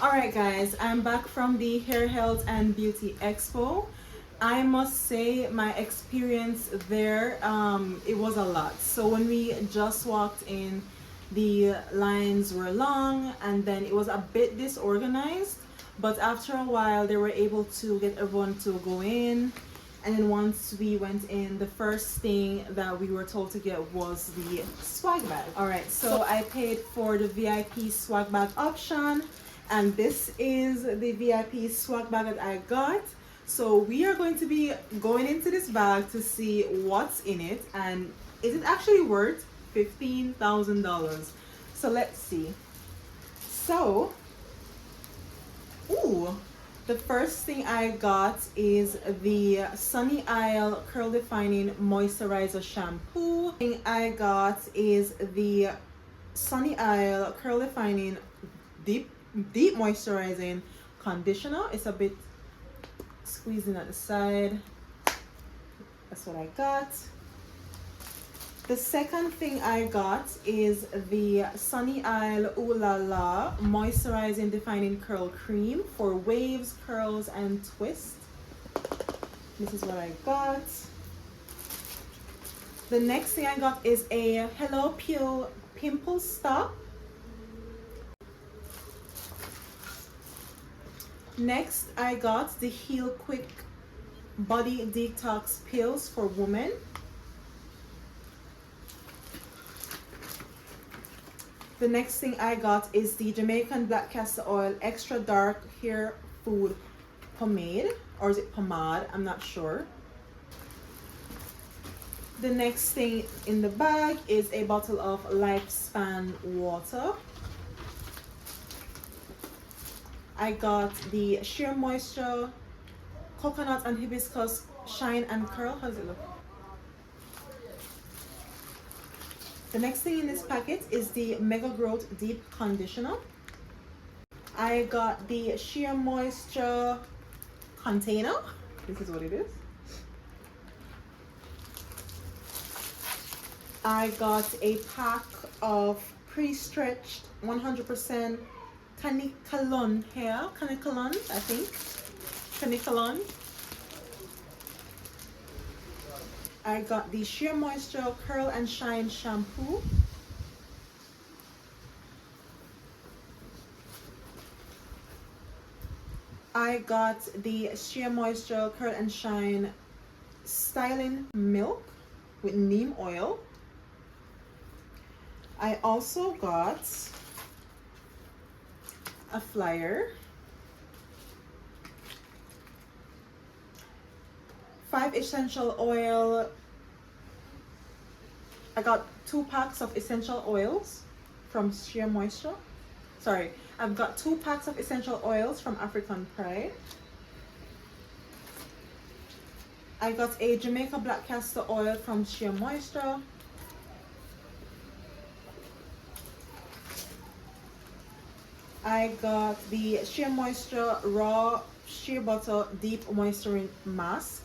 Alright guys, I'm back from the Hair Health and Beauty Expo. I must say my experience there, it was a lot. So when we just walked in, the lines were long and then it was a bit disorganized. But after a while, they were able to get everyone to go in. And then once we went in, the first thing that we were told to get was the swag bag. Alright, so I paid for the VIP swag bag option. And this is the VIP swag bag that I got. So we are going to be going into this bag to see what's in it and is it actually worth $15,000. So let's see. So, ooh, the first thing I got is the Sunny Isle Curl Defining Moisturizer Shampoo. The thing I got is the Sunny Isle Curl Defining Deep Moisturizing Conditioner. It's a bit squeezing at the side. That's what I got. The second thing I got is the Sunny Isle Ooh La La Moisturizing Defining Curl Cream for waves, curls, and twists. This is what I got. The next thing I got is a Hello Peel Pimple Stop. Next, I got the Heal Quick Body Detox Pills for women. The next thing I got is the Jamaican Black Castor Oil Extra Dark Hair Food Pomade. Or is it pomade? I'm not sure. The next thing in the bag is a bottle of Lifespan water. I got the Sheer Moisture Coconut and Hibiscus Shine and Curl. How does it look? The next thing in this packet is the Mega Growth Deep Conditioner. I got the Sheer Moisture container. This is what it is. I got a pack of pre-stretched 100% Canicolon hair. Canicolon, I think. Canicolon. I got the Sheer Moisture Curl and Shine Shampoo. I got the Sheer Moisture Curl and Shine Styling Milk with neem oil. I also got a flyer, 5 essential oil. I got 2 packs of essential oils from Sheer Moisture. Sorry, I've got 2 packs of essential oils from African Pride. I got a Jamaica Black Castor Oil from Sheer Moisture. I got the Sheer Moisture Raw Shea Butter Deep Moisturizing Mask.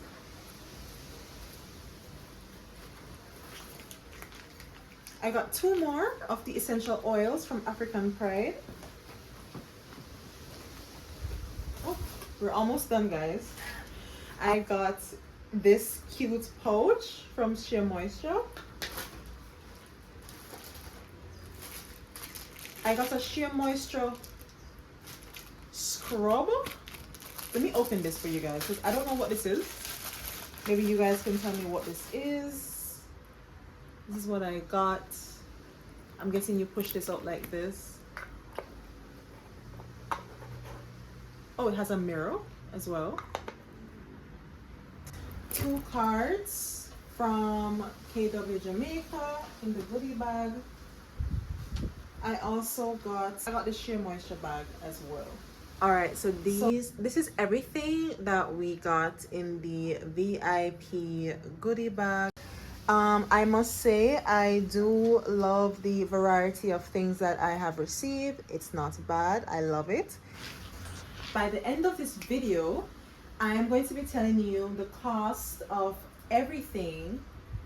I got 2 more of the essential oils from African Pride. Oh, we're almost done, guys. I got this cute pouch from Sheer Moisture. I got a Sheer Moisture scrub. Let me open this for you guys because I don't know what this is. Maybe you guys can tell me what this is. This is what I got. I'm guessing you push this out like this. Oh, it has a mirror as well. 2 cards from KW Jamaica in the goodie bag. I got the Sheer Moisture bag as well. All right, so this is everything that we got in the VIP goodie bag. I must say I do love the variety of things that I have received. It's not bad. I love it. By the end of this video, I am going to be telling you the cost of everything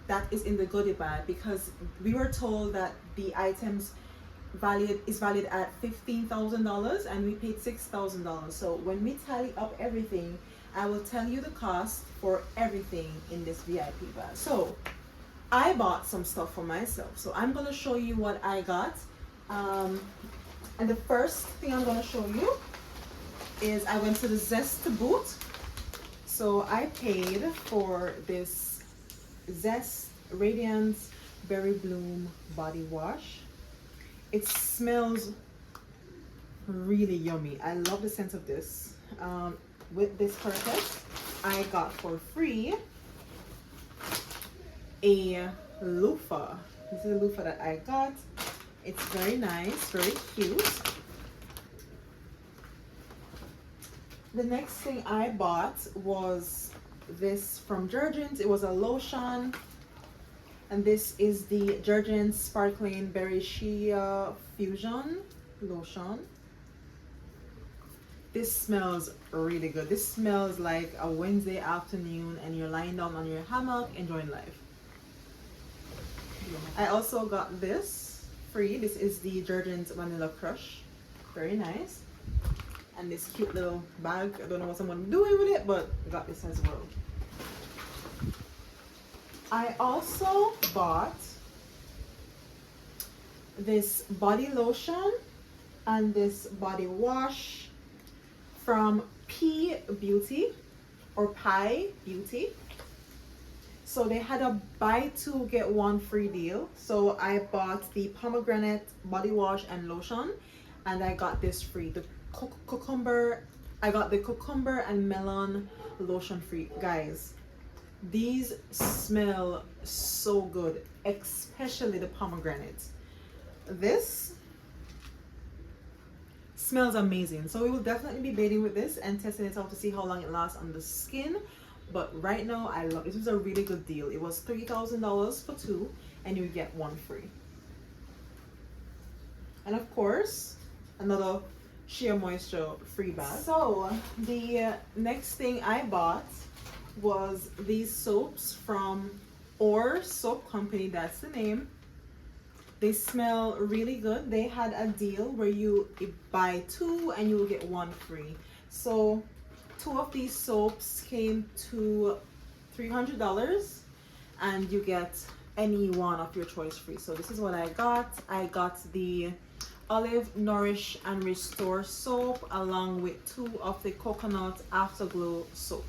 that is in the goodie bag, because we were told that the items valued at $15,000 and we paid $6,000. So when we tally up everything, I will tell you the cost for everything in this VIP bag. So I bought some stuff for myself, so I'm gonna show you what I got. And the first thing I'm gonna show you is I went to the Zest boot. So I paid for this Zest Radiant Berry Bloom body wash. It smells really yummy. I love the scent of this. With this purchase, I got for free a loofah. This is a loofah that I got. It's very nice, very cute. The next thing I bought was this from Jergens. It was a lotion, and this is the Jergens Sparkling Berry Shea Fusion lotion. This smells really good. This smells like a Wednesday afternoon and you're lying down on your hammock enjoying life. I also got this free. This is the Jergens Vanilla Crush. Very nice. And this cute little bag. I don't know what someone's doing with it, but I got this as well. I also bought this body lotion and this body wash from P Beauty or Pi Beauty. So they had a buy two get one free deal. So I bought the pomegranate body wash and lotion, and I got this free. The cucumber, I got the cucumber and melon lotion free. Guys, these smell so good, especially the pomegranate. This smells amazing. So we will definitely be bathing with this and testing it out to see how long it lasts on the skin. But right now, I love this. Was a really good deal. It was $3,000 for two, and you get one free. And of course, another Sheer Moisture free bag. So the next thing I bought was these soaps from Or Soap Company. That's the name. They smell really good. They had a deal where you buy two and you will get one free. So two of these soaps came to $300 and you get any one of your choice free. So this is what I got. I got the Olive Nourish and Restore soap along with two of the Coconut Afterglow soap.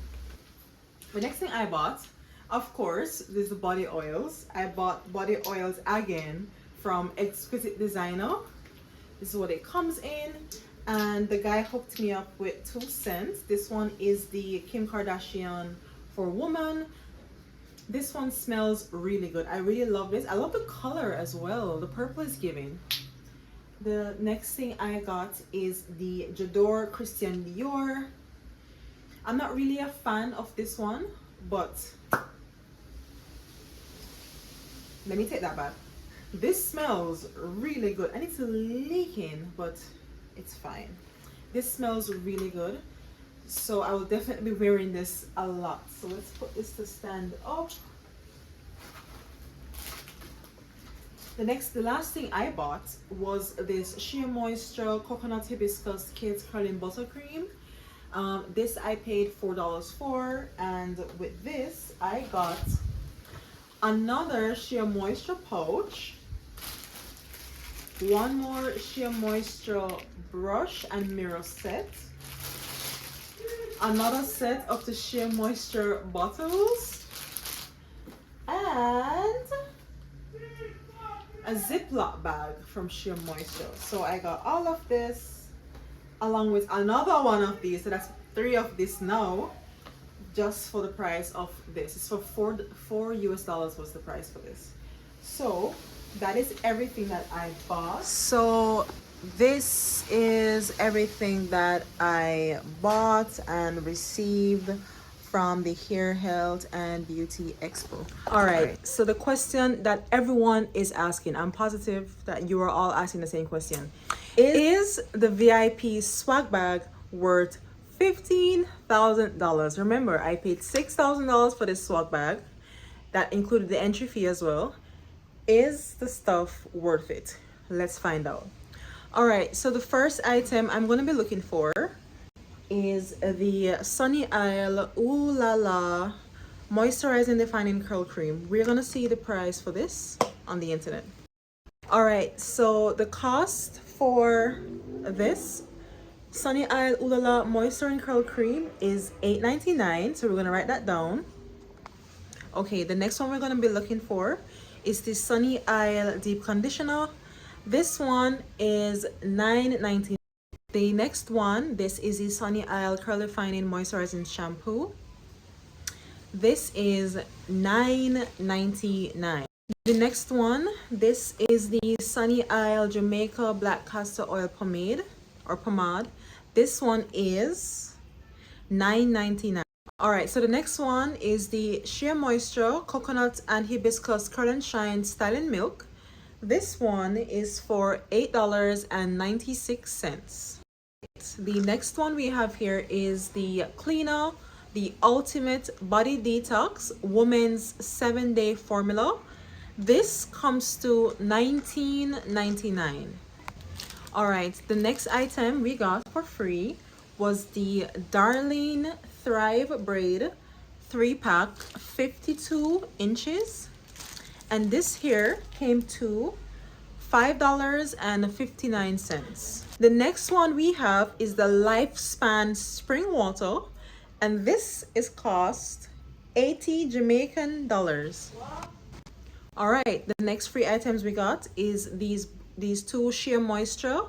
The next thing I bought, of course, is the body oils. I bought body oils again from Exquisite Designer. This is what it comes in, and the guy hooked me up with 2 scents. This one is the Kim Kardashian for Woman. This one smells really good. I really love this. I love the color as well. The purple is giving. The next thing I got is the J'adore Christian Dior. I'm not really a fan of this one, but let me take that back. This smells really good, and it's leaking, but it's fine. This smells really good, so I will definitely be wearing this a lot. So let's put this to stand up. The last thing I bought was this Sheer Moisture Coconut Hibiscus Kids Curling Buttercream. This I paid $4 for, and with this I got another Sheer Moisture pouch, one more Sheer Moisture brush and mirror set, another set of the Sheer Moisture bottles, and a Ziploc bag from Sheer Moisture. So I got all of this along with another one of these, so that's 3 of this now, just for the price of this. It's for $4 US was the price for this. So that is everything that I bought. So this is everything that I bought and received from the Hair Health and Beauty Expo. All right, so the question that everyone is asking, I'm positive that you are all asking the same question. Is the VIP swag bag worth $15,000. Remember, I paid $6,000 for this swag bag. That included the entry fee as well. Is the stuff worth it? Let's find out. All right, so the first item I'm going to be looking for is the Sunny Isle Ooh La La Moisturizing Defining Curl Cream. We're going to see the price for this on the internet. All right, so the cost for this Sunny Isle Ooh La La Moisturizing Curl Cream is $8.99, so we're going to write that down. Okay, the next one we're going to be looking for is the Sunny Isle Deep Conditioner. This one is $9.99. The next one, this is the Sunny Isle Curl Defining Moisturizing Shampoo. This is $9.99. The next one, this is the Sunny Isle Jamaica Black Castor Oil Pomade or Pomade. This one is $9.99. All right, so the next one is the Sheer Moisture Coconut and Hibiscus Curl and Shine Styling Milk. This one is for $8.96. The next one we have here is the Cleaner, the Ultimate Body Detox Women's 7-Day Formula. This comes to $19.99. All right, the next item we got for free was the Darlene Thrive Braid 3-pack 52 inches, and this here came to $5.59. The next one we have is the Lifespan Spring Water, and this is cost 80 Jamaican dollars. All right, the next free items we got is these two Sheer Moisture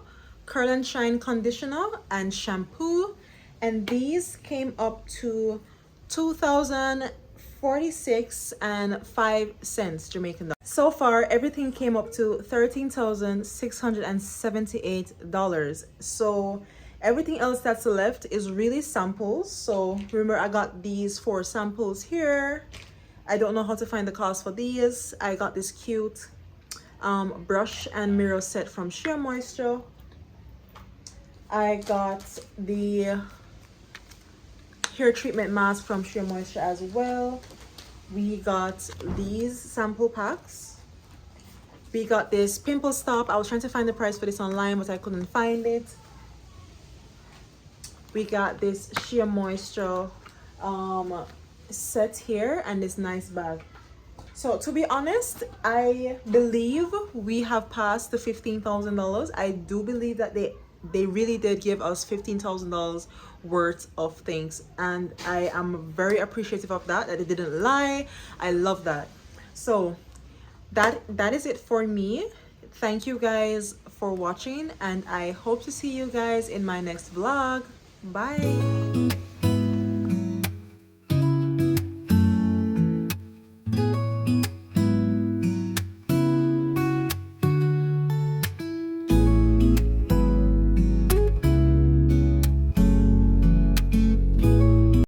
Curl and Shine Conditioner and Shampoo, and these came up to $2,046.05 Jamaican dollars. So far, everything came up to $13,678. So everything else that's left is really samples. So remember, I got these 4 samples here. I don't know how to find the cost for these. I got this cute brush and mirror set from Sheer Moisture. I got the hair treatment mask from Sheer Moisture as well. We got these sample packs. We got this pimple stop. I was trying to find the price for this online, but I couldn't find it. We got this Sheer Moisture set here and this nice bag. So to be honest, I believe we have passed the $15,000. I do believe that they really did give us $15,000 worth of things, and I am very appreciative of that they didn't lie. I love that. So that is it for me. Thank you guys for watching, and I hope to see you guys in my next vlog. Bye.